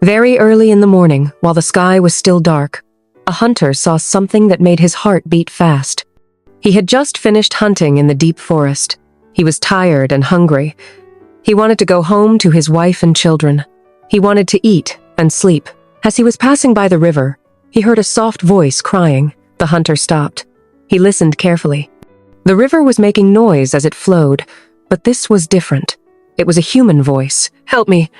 Very early in the morning, while the sky was still dark, a hunter saw something that made his heart beat fast. He had just finished hunting in the deep forest. He was tired and hungry. He wanted to go home to his wife and children. He wanted to eat and sleep. As he was passing by the river, he heard a soft voice crying. The hunter stopped. He listened carefully. The river was making noise as it flowed, but this was different. It was a human voice. "Help me.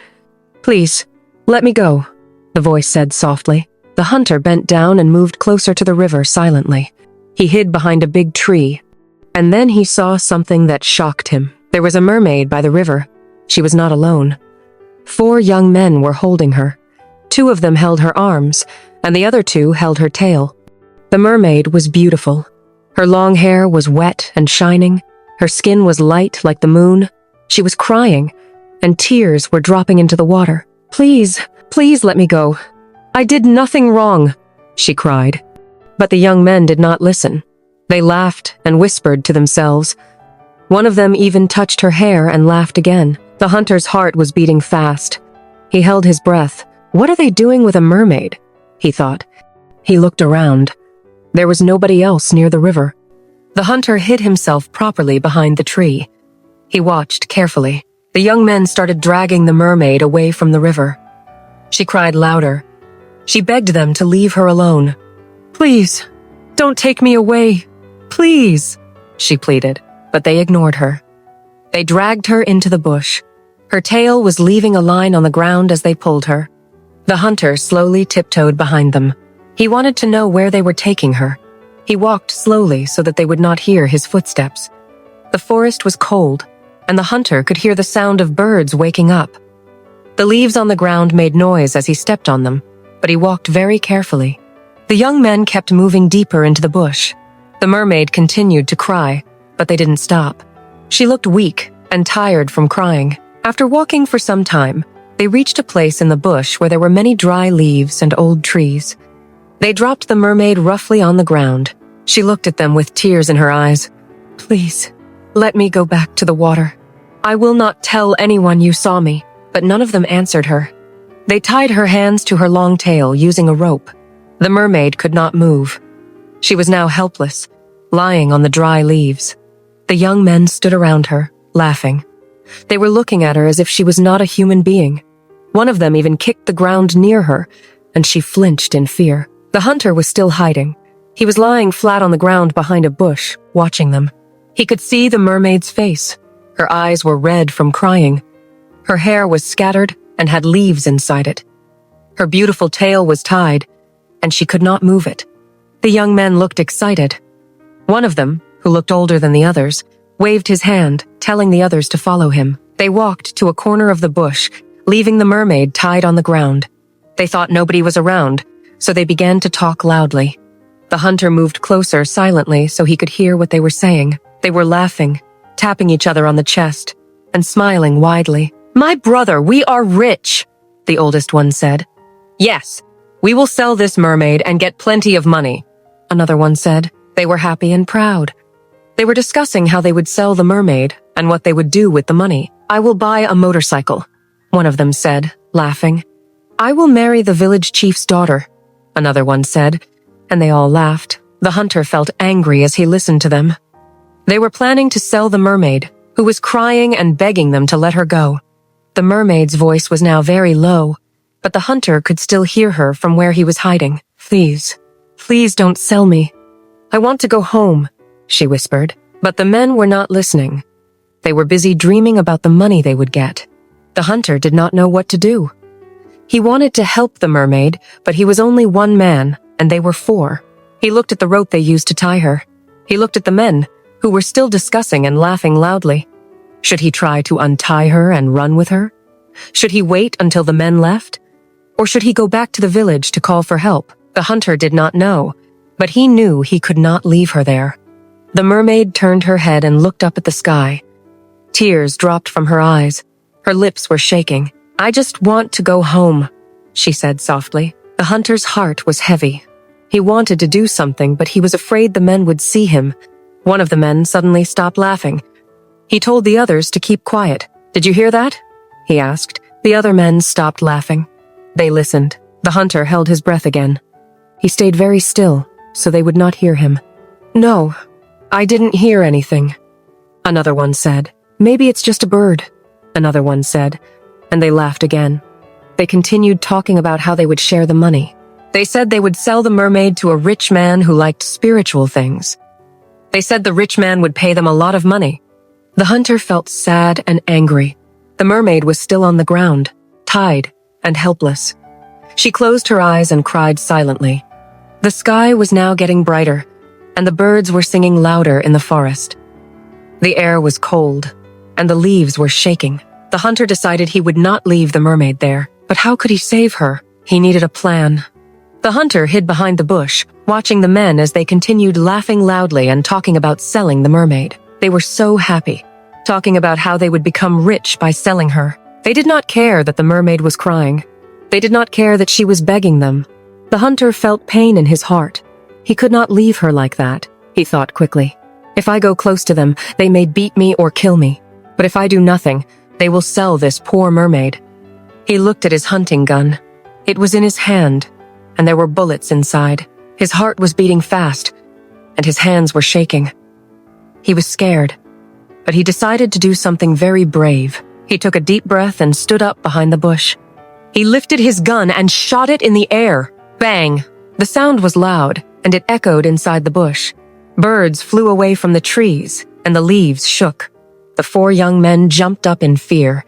Please, let me go," the voice said softly. The hunter bent down and moved closer to the river silently. He hid behind a big tree, and then he saw something that shocked him. There was a mermaid by the river. She was not alone. 4 young men were holding her. 2 of them held her arms, and the other 2 held her tail. The mermaid was beautiful. Her long hair was wet and shining. Her skin was light like the moon. She was crying, and tears were dropping into the water. "Please, please let me go. I did nothing wrong," she cried. But the young men did not listen. They laughed and whispered to themselves. One of them even touched her hair and laughed again. The hunter's heart was beating fast. He held his breath. "What are they doing with a mermaid?" he thought. He looked around. There was nobody else near the river. The hunter hid himself properly behind the tree. He watched carefully. The young men started dragging the mermaid away from the river. She cried louder. She begged them to leave her alone. "Please, don't take me away. Please," she pleaded, but they ignored her. They dragged her into the bush. Her tail was leaving a line on the ground as they pulled her. The hunter slowly tiptoed behind them. He wanted to know where they were taking her. He walked slowly so that they would not hear his footsteps. The forest was cold, and the hunter could hear the sound of birds waking up. The leaves on the ground made noise as he stepped on them, but he walked very carefully. The young men kept moving deeper into the bush. The mermaid continued to cry, but they didn't stop. She looked weak and tired from crying. After walking for some time, they reached a place in the bush where there were many dry leaves and old trees. They dropped the mermaid roughly on the ground. She looked at them with tears in her eyes. "Please, let me go back to the water. I will not tell anyone you saw me." But none of them answered her. They tied her hands to her long tail using a rope. The mermaid could not move. She was now helpless, lying on the dry leaves. The young men stood around her, laughing. They were looking at her as if she was not a human being. One of them even kicked the ground near her, and she flinched in fear. The hunter was still hiding. He was lying flat on the ground behind a bush, watching them. He could see the mermaid's face. Her eyes were red from crying. Her hair was scattered and had leaves inside it. Her beautiful tail was tied, and she could not move it. The young men looked excited. One of them, who looked older than the others, waved his hand, telling the others to follow him. They walked to a corner of the bush, leaving the mermaid tied on the ground. They thought nobody was around, so they began to talk loudly. The hunter moved closer silently so he could hear what they were saying. They were laughing, tapping each other on the chest, and smiling widely. "My brother, we are rich," the oldest one said. "Yes, we will sell this mermaid and get plenty of money," another one said. They were happy and proud. They were discussing how they would sell the mermaid and what they would do with the money. "I will buy a motorcycle," one of them said, laughing. "I will marry the village chief's daughter," another one said, and they all laughed. The hunter felt angry as he listened to them. They were planning to sell the mermaid, who was crying and begging them to let her go. The mermaid's voice was now very low, but the hunter could still hear her from where he was hiding. "Please, please don't sell me. I want to go home," she whispered. But the men were not listening. They were busy dreaming about the money they would get. The hunter did not know what to do. He wanted to help the mermaid, but he was only one man, and they were 4. He looked at the rope they used to tie her. He looked at the men, who were still discussing and laughing loudly. Should he try to untie her and run with her? Should he wait until the men left? Or should he go back to the village to call for help? The hunter did not know, but he knew he could not leave her there. The mermaid turned her head and looked up at the sky. Tears dropped from her eyes. Her lips were shaking. "I just want to go home," she said softly. The hunter's heart was heavy. He wanted to do something, but he was afraid the men would see him. One of the men suddenly stopped laughing. He told the others to keep quiet. "Did you hear that?" he asked. The other men stopped laughing. They listened. The hunter held his breath again. He stayed very still, so they would not hear him. "No, I didn't hear anything," another one said. "Maybe it's just a bird," another one said, and they laughed again. They continued talking about how they would share the money. They said they would sell the mermaid to a rich man who liked spiritual things. They said the rich man would pay them a lot of money. The hunter felt sad and angry. The mermaid was still on the ground, tied and helpless. She closed her eyes and cried silently. The sky was now getting brighter, and the birds were singing louder in the forest. The air was cold, and the leaves were shaking. The hunter decided he would not leave the mermaid there, but how could he save her? He needed a plan. The hunter hid behind the bush, watching the men as they continued laughing loudly and talking about selling the mermaid. They were so happy, talking about how they would become rich by selling her. They did not care that the mermaid was crying. They did not care that she was begging them. The hunter felt pain in his heart. He could not leave her like that, he thought quickly. If I go close to them, they may beat me or kill me. But if I do nothing, they will sell this poor mermaid. He looked at his hunting gun. It was in his hand, and there were bullets inside. His heart was beating fast, and his hands were shaking. He was scared, but he decided to do something very brave. He took a deep breath and stood up behind the bush. He lifted his gun and shot it in the air. Bang! The sound was loud, and it echoed inside the bush. Birds flew away from the trees, and the leaves shook. The four young men jumped up in fear.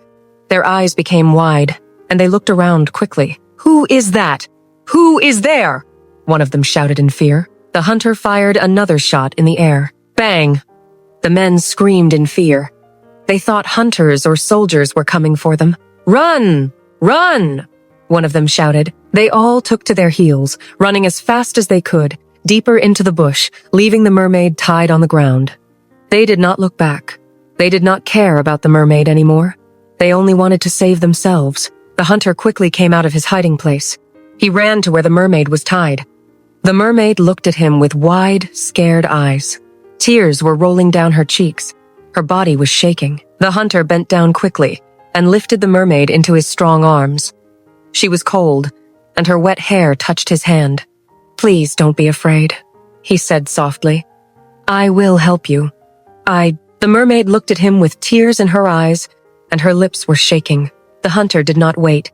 Their eyes became wide, and they looked around quickly. "Who is that? Who is there?" one of them shouted in fear. The hunter fired another shot in the air. Bang! The men screamed in fear. They thought hunters or soldiers were coming for them. "Run! Run!" one of them shouted. They all took to their heels, running as fast as they could, deeper into the bush, leaving the mermaid tied on the ground. They did not look back. They did not care about the mermaid anymore. They only wanted to save themselves. The hunter quickly came out of his hiding place. He ran to where the mermaid was tied. The mermaid looked at him with wide, scared eyes. Tears were rolling down her cheeks. Her body was shaking. The hunter bent down quickly and lifted the mermaid into his strong arms. She was cold, and her wet hair touched his hand. "Please don't be afraid," he said softly. "I will help you. The mermaid looked at him with tears in her eyes, and her lips were shaking. The hunter did not wait.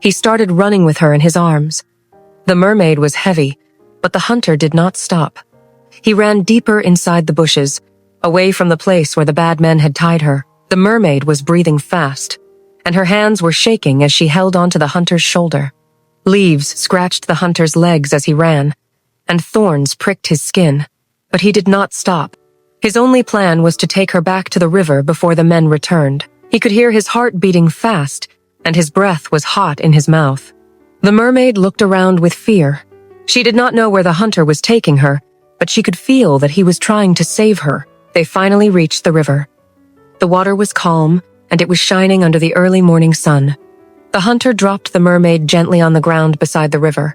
He started running with her in his arms. The mermaid was heavy, but the hunter did not stop. He ran deeper inside the bushes, away from the place where the bad men had tied her. The mermaid was breathing fast, and her hands were shaking as she held onto the hunter's shoulder. Leaves scratched the hunter's legs as he ran, and thorns pricked his skin, but he did not stop. His only plan was to take her back to the river before the men returned. He could hear his heart beating fast, and his breath was hot in his mouth. The mermaid looked around with fear. She did not know where the hunter was taking her, but she could feel that he was trying to save her. They finally reached the river. The water was calm, and it was shining under the early morning sun. The hunter dropped the mermaid gently on the ground beside the river.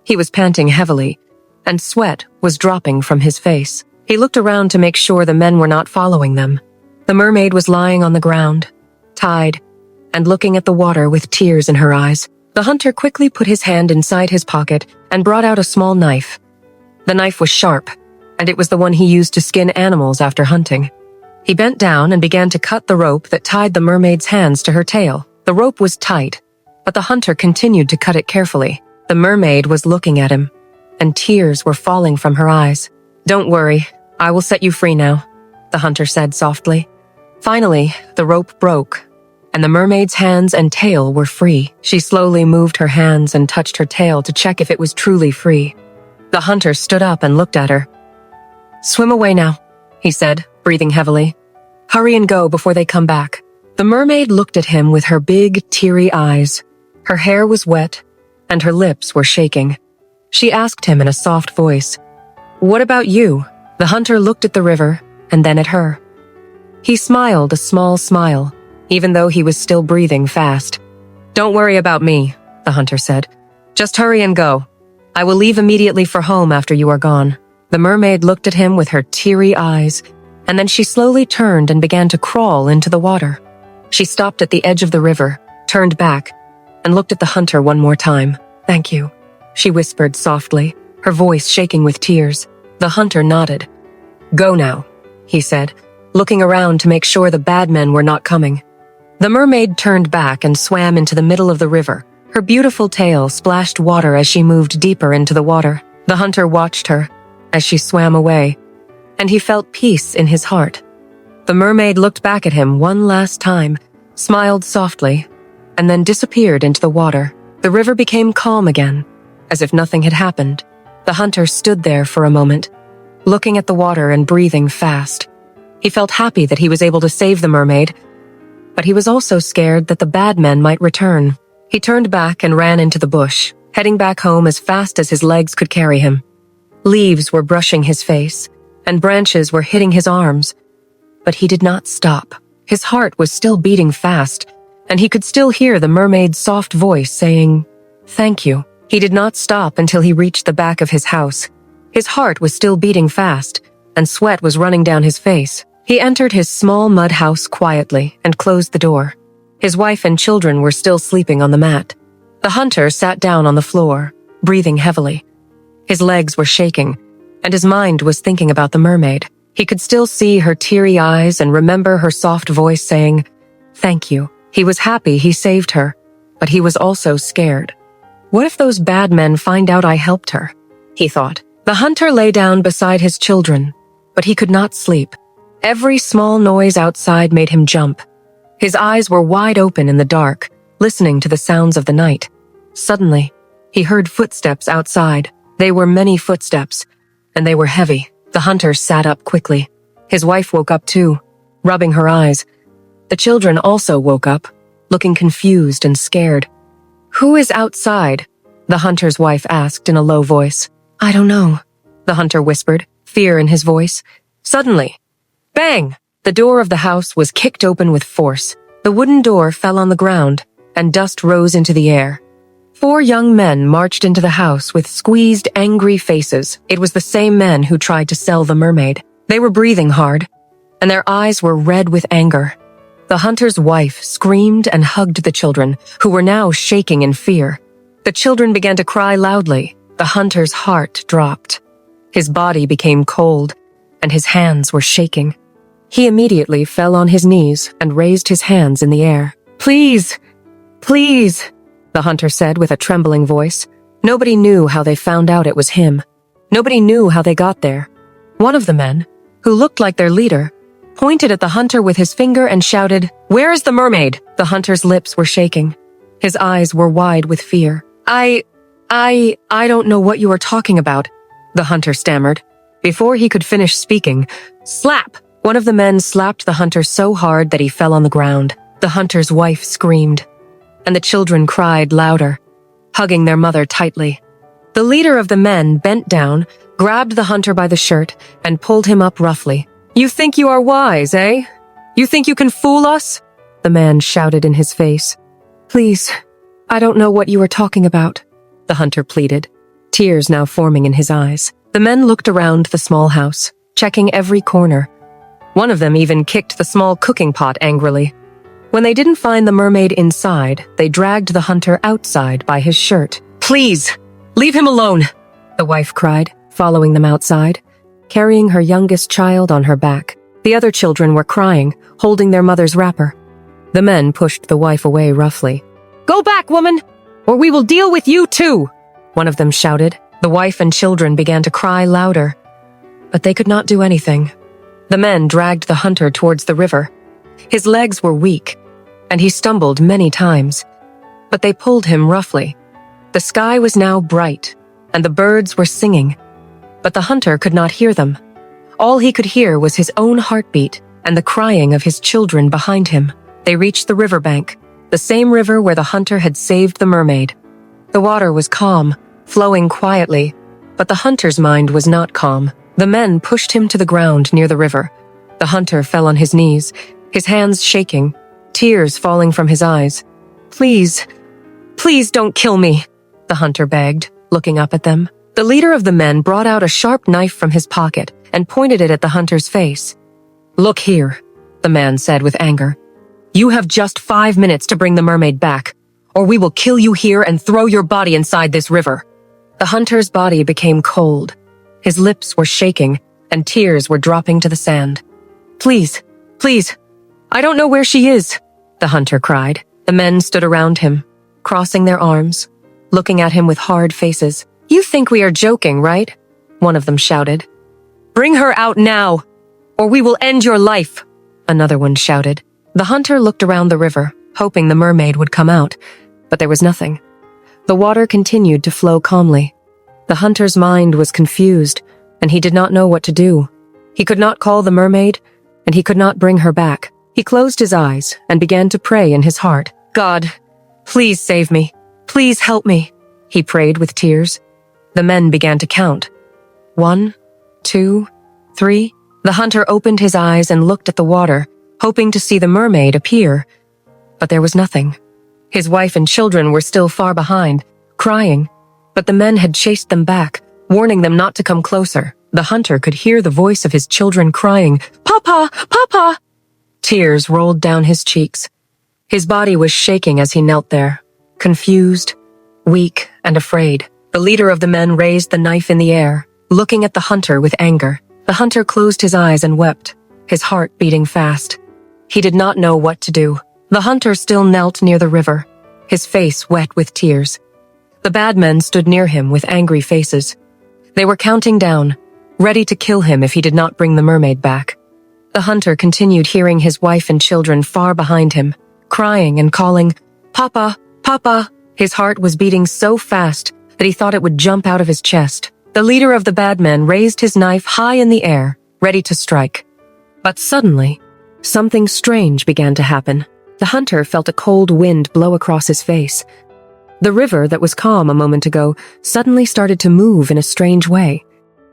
He was panting heavily, and sweat was dropping from his face. He looked around to make sure the men were not following them. The mermaid was lying on the ground, tied, and looking at the water with tears in her eyes. The hunter quickly put his hand inside his pocket and brought out a small knife. The knife was sharp, and it was the one he used to skin animals after hunting. He bent down and began to cut the rope that tied the mermaid's hands to her tail. The rope was tight, but the hunter continued to cut it carefully. The mermaid was looking at him, and tears were falling from her eyes. "Don't worry, I will set you free now," the hunter said softly. Finally, the rope broke, and the mermaid's hands and tail were free. She slowly moved her hands and touched her tail to check if it was truly free. The hunter stood up and looked at her. "Swim away now," he said, breathing heavily. "Hurry and go before they come back." The mermaid looked at him with her big, teary eyes. Her hair was wet, and her lips were shaking. She asked him in a soft voice, "What about you?" The hunter looked at the river, and then at her. He smiled a small smile, even though he was still breathing fast. "Don't worry about me," the hunter said. "Just hurry and go. I will leave immediately for home after you are gone." The mermaid looked at him with her teary eyes, and then she slowly turned and began to crawl into the water. She stopped at the edge of the river, turned back, and looked at the hunter one more time. "Thank you," she whispered softly, her voice shaking with tears. The hunter nodded. "Go now," he said, looking around to make sure the bad men were not coming. The mermaid turned back and swam into the middle of the river. Her beautiful tail splashed water as she moved deeper into the water. The hunter watched her as she swam away, and he felt peace in his heart. The mermaid looked back at him one last time, smiled softly, and then disappeared into the water. The river became calm again, as if nothing had happened. The hunter stood there for a moment, looking at the water and breathing fast. He felt happy that he was able to save the mermaid, but he was also scared that the bad men might return. He turned back and ran into the bush, heading back home as fast as his legs could carry him. Leaves were brushing his face, and branches were hitting his arms, but he did not stop. His heart was still beating fast, and he could still hear the mermaid's soft voice saying, "Thank you." He did not stop until he reached the back of his house. His heart was still beating fast, and sweat was running down his face. He entered his small mud house quietly and closed the door. His wife and children were still sleeping on the mat. The hunter sat down on the floor, breathing heavily. His legs were shaking, and his mind was thinking about the mermaid. He could still see her teary eyes and remember her soft voice saying, "Thank you." He was happy he saved her, but he was also scared. What if those bad men find out I helped her? He thought. The hunter lay down beside his children, but he could not sleep. Every small noise outside made him jump. His eyes were wide open in the dark, listening to the sounds of the night. Suddenly, he heard footsteps outside. They were many footsteps, and they were heavy. The hunter sat up quickly. His wife woke up too, rubbing her eyes. The children also woke up, looking confused and scared. "Who is outside?" the hunter's wife asked in a low voice. "I don't know," the hunter whispered, fear in his voice. Suddenly, bang! The door of the house was kicked open with force. The wooden door fell on the ground, and dust rose into the air. 4 young men marched into the house with squeezed, angry faces. It was the same men who tried to sell the mermaid. They were breathing hard, and their eyes were red with anger. The hunter's wife screamed and hugged the children, who were now shaking in fear. The children began to cry loudly. The hunter's heart dropped. His body became cold, and his hands were shaking. He immediately fell on his knees and raised his hands in the air. "Please, please," the hunter said with a trembling voice. Nobody knew how they found out it was him. Nobody knew how they got there. One of the men, who looked like their leader, pointed at the hunter with his finger and shouted, "Where is the mermaid?" The hunter's lips were shaking. His eyes were wide with fear. I don't know what you are talking about," the hunter stammered. Before he could finish speaking, slap! One of the men slapped the hunter so hard that he fell on the ground. The hunter's wife screamed, and the children cried louder, hugging their mother tightly. The leader of the men bent down, grabbed the hunter by the shirt, and pulled him up roughly. "You think you are wise, eh? You think you can fool us?" the man shouted in his face. "Please, I don't know what you are talking about," the hunter pleaded, tears now forming in his eyes. The men looked around the small house, checking every corner. One of them even kicked the small cooking pot angrily. When they didn't find the mermaid inside, they dragged the hunter outside by his shirt. "Please, leave him alone," the wife cried, following them outside, carrying her youngest child on her back. The other children were crying, holding their mother's wrapper. The men pushed the wife away roughly. "Go back, woman, or we will deal with you too," one of them shouted. The wife and children began to cry louder, but they could not do anything. The men dragged the hunter towards the river. His legs were weak, and he stumbled many times, but they pulled him roughly. The sky was now bright, and the birds were singing, but the hunter could not hear them. All he could hear was his own heartbeat and the crying of his children behind him. They reached the riverbank, the same river where the hunter had saved the mermaid. The water was calm, flowing quietly, but the hunter's mind was not calm. The men pushed him to the ground near the river. The hunter fell on his knees, his hands shaking, tears falling from his eyes. "Please, please don't kill me," the hunter begged, looking up at them. The leader of the men brought out a sharp knife from his pocket and pointed it at the hunter's face. "Look here," the man said with anger. "You have just 5 minutes to bring the mermaid back, or we will kill you here and throw your body inside this river." The hunter's body became cold. His lips were shaking, and tears were dropping to the sand. "Please, please, I don't know where she is," the hunter cried. The men stood around him, crossing their arms, looking at him with hard faces. "You think we are joking, right?" one of them shouted. "Bring her out now, or we will end your life," another one shouted. The hunter looked around the river, hoping the mermaid would come out, but there was nothing. The water continued to flow calmly. The hunter's mind was confused, and he did not know what to do. He could not call the mermaid, and he could not bring her back. He closed his eyes and began to pray in his heart. "God, please save me. Please help me," he prayed with tears. The men began to count. 1, 2, 3. The hunter opened his eyes and looked at the water, hoping to see the mermaid appear. But there was nothing. His wife and children were still far behind, crying, but the men had chased them back, warning them not to come closer. The hunter could hear the voice of his children crying, "Papa! Papa!" Tears rolled down his cheeks. His body was shaking as he knelt there, confused, weak, and afraid. The leader of the men raised the knife in the air, looking at the hunter with anger. The hunter closed his eyes and wept, his heart beating fast. He did not know what to do. The hunter still knelt near the river, his face wet with tears. The bad men stood near him with angry faces. They were counting down, ready to kill him if he did not bring the mermaid back. The hunter continued hearing his wife and children far behind him, crying and calling, "Papa, Papa!" His heart was beating so fast that he thought it would jump out of his chest. The leader of the bad men raised his knife high in the air, ready to strike. But suddenly, something strange began to happen. The hunter felt a cold wind blow across his face. The river that was calm a moment ago suddenly started to move in a strange way.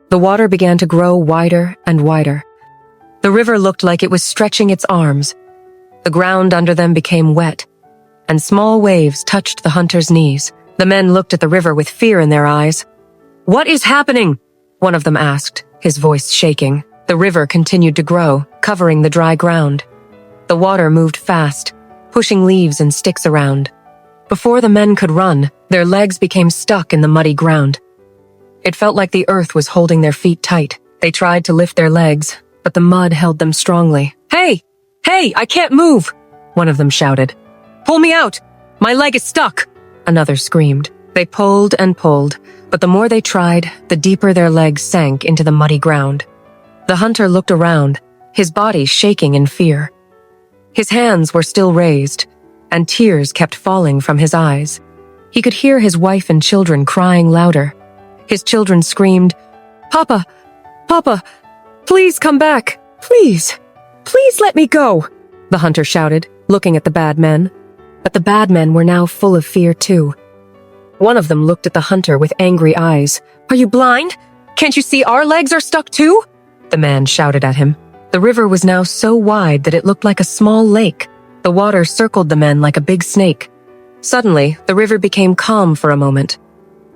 The water began to grow wider and wider. The river looked like it was stretching its arms. The ground under them became wet, and small waves touched the hunter's knees. The men looked at the river with fear in their eyes. "What is happening?" one of them asked, his voice shaking. The river continued to grow, covering the dry ground. The water moved fast, pushing leaves and sticks around. Before the men could run, their legs became stuck in the muddy ground. It felt like the earth was holding their feet tight. They tried to lift their legs, but the mud held them strongly. "Hey! Hey, I can't move!" one of them shouted. "Pull me out! My leg is stuck!" another screamed. They pulled and pulled, but the more they tried, the deeper their legs sank into the muddy ground. The hunter looked around, his body shaking in fear. His hands were still raised, and tears kept falling from his eyes. He could hear his wife and children crying louder. His children screamed, "Papa! Papa! Please come back! Please! Please let me go!" the hunter shouted, looking at the bad men. But the bad men were now full of fear too. One of them looked at the hunter with angry eyes. "Are you blind? Can't you see our legs are stuck too?" the man shouted at him. The river was now so wide that it looked like a small lake. The water circled the men like a big snake. Suddenly, the river became calm for a moment.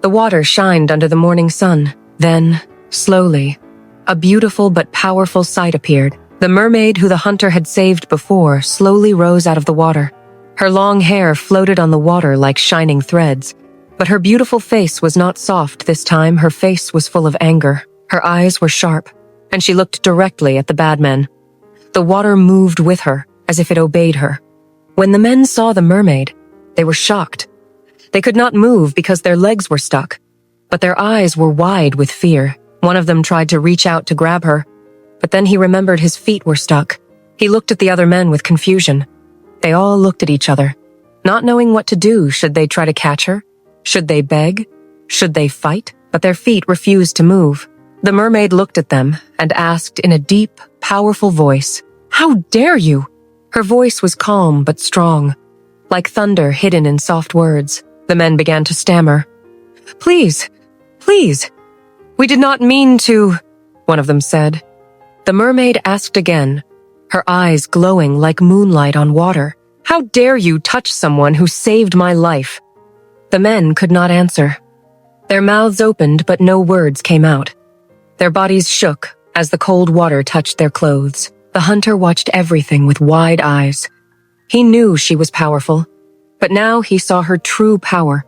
The water shined under the morning sun. Then, slowly, a beautiful but powerful sight appeared. The mermaid who the hunter had saved before slowly rose out of the water. Her long hair floated on the water like shining threads. But her beautiful face was not soft this time. Her face was full of anger. Her eyes were sharp, and she looked directly at the bad men. The water moved with her, as if it obeyed her. When the men saw the mermaid, they were shocked. They could not move because their legs were stuck, but their eyes were wide with fear. One of them tried to reach out to grab her, but then he remembered his feet were stuck. He looked at the other men with confusion. They all looked at each other, not knowing what to do. Should they try to catch her? Should they beg? Should they fight? But their feet refused to move. The mermaid looked at them and asked in a deep, powerful voice, "How dare you?" Her voice was calm but strong, like thunder hidden in soft words. The men began to stammer. "Please, please, we did not mean to," one of them said. The mermaid asked again, her eyes glowing like moonlight on water. "How dare you touch someone who saved my life?" The men could not answer. Their mouths opened, but no words came out. Their bodies shook as the cold water touched their clothes. The hunter watched everything with wide eyes. He knew she was powerful. But now he saw her true power.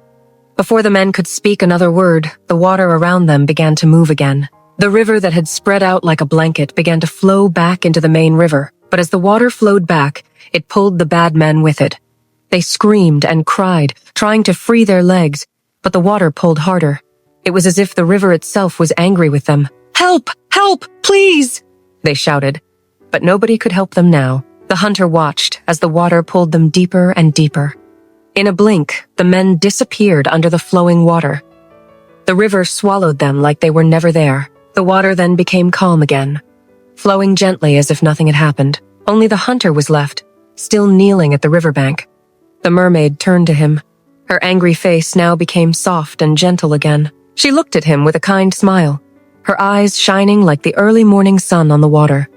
Before the men could speak another word, the water around them began to move again. The river that had spread out like a blanket began to flow back into the main river, but as the water flowed back, it pulled the bad men with it. They screamed and cried, trying to free their legs, but the water pulled harder. It was as if the river itself was angry with them. "Help! Help! Please!" they shouted. But nobody could help them now. The hunter watched as the water pulled them deeper and deeper. In a blink, the men disappeared under the flowing water. The river swallowed them like they were never there. The water then became calm again, flowing gently as if nothing had happened. Only the hunter was left, still kneeling at the riverbank. The mermaid turned to him. Her angry face now became soft and gentle again. She looked at him with a kind smile, her eyes shining like the early morning sun on the water.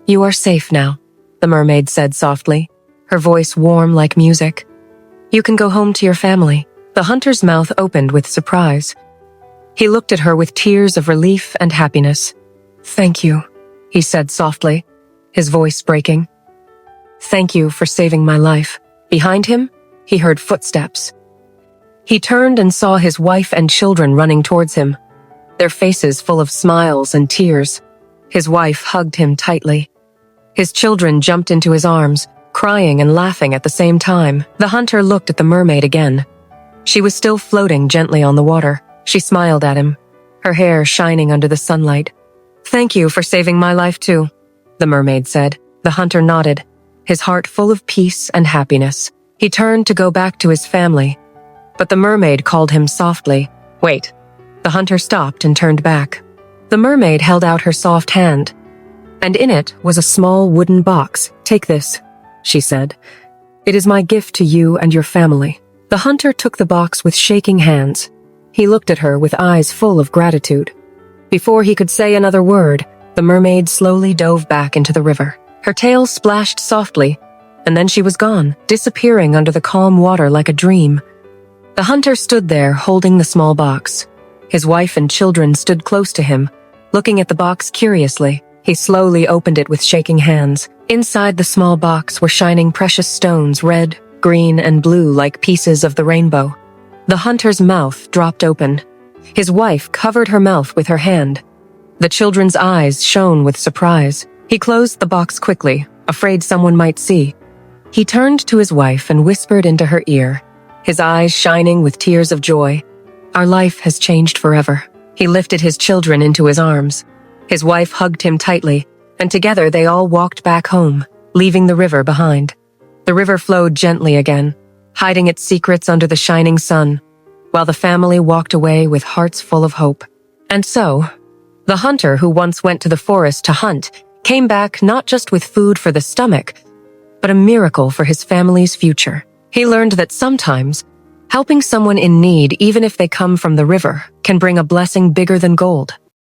"You are safe now," the mermaid said softly, her voice warm like music. "You can go home to your family." The hunter's mouth opened with surprise. He looked at her with tears of relief and happiness. "Thank you," he said softly, his voice breaking. "Thank you for saving my life." Behind him, he heard footsteps. He turned and saw his wife and children running towards him, their faces full of smiles and tears. His wife hugged him tightly. His children jumped into his arms, crying and laughing at the same time. The hunter looked at the mermaid again. She was still floating gently on the water. She smiled at him, her hair shining under the sunlight. "Thank you for saving my life too," the mermaid said. The hunter nodded, his heart full of peace and happiness. He turned to go back to his family, but the mermaid called him softly. "Wait." The hunter stopped and turned back. The mermaid held out her soft hand, and in it was a small wooden box. "Take this," she said. "It is my gift to you and your family." The hunter took the box with shaking hands. He looked at her with eyes full of gratitude. Before he could say another word, the mermaid slowly dove back into the river. Her tail splashed softly, and then she was gone, disappearing under the calm water like a dream. The hunter stood there holding the small box. His wife and children stood close to him, looking at the box curiously. He slowly opened it with shaking hands. Inside the small box were shining precious stones, red, green, and blue like pieces of the rainbow. The hunter's mouth dropped open. His wife covered her mouth with her hand. The children's eyes shone with surprise. He closed the box quickly, afraid someone might see. He turned to his wife and whispered into her ear, his eyes shining with tears of joy. "Our life has changed forever." He lifted his children into his arms. His wife hugged him tightly, and together they all walked back home, leaving the river behind. The river flowed gently again, hiding its secrets under the shining sun, while the family walked away with hearts full of hope. And so, the hunter who once went to the forest to hunt came back not just with food for the stomach, but a miracle for his family's future. He learned that sometimes, helping someone in need, even if they come from the river, can bring a blessing bigger than gold.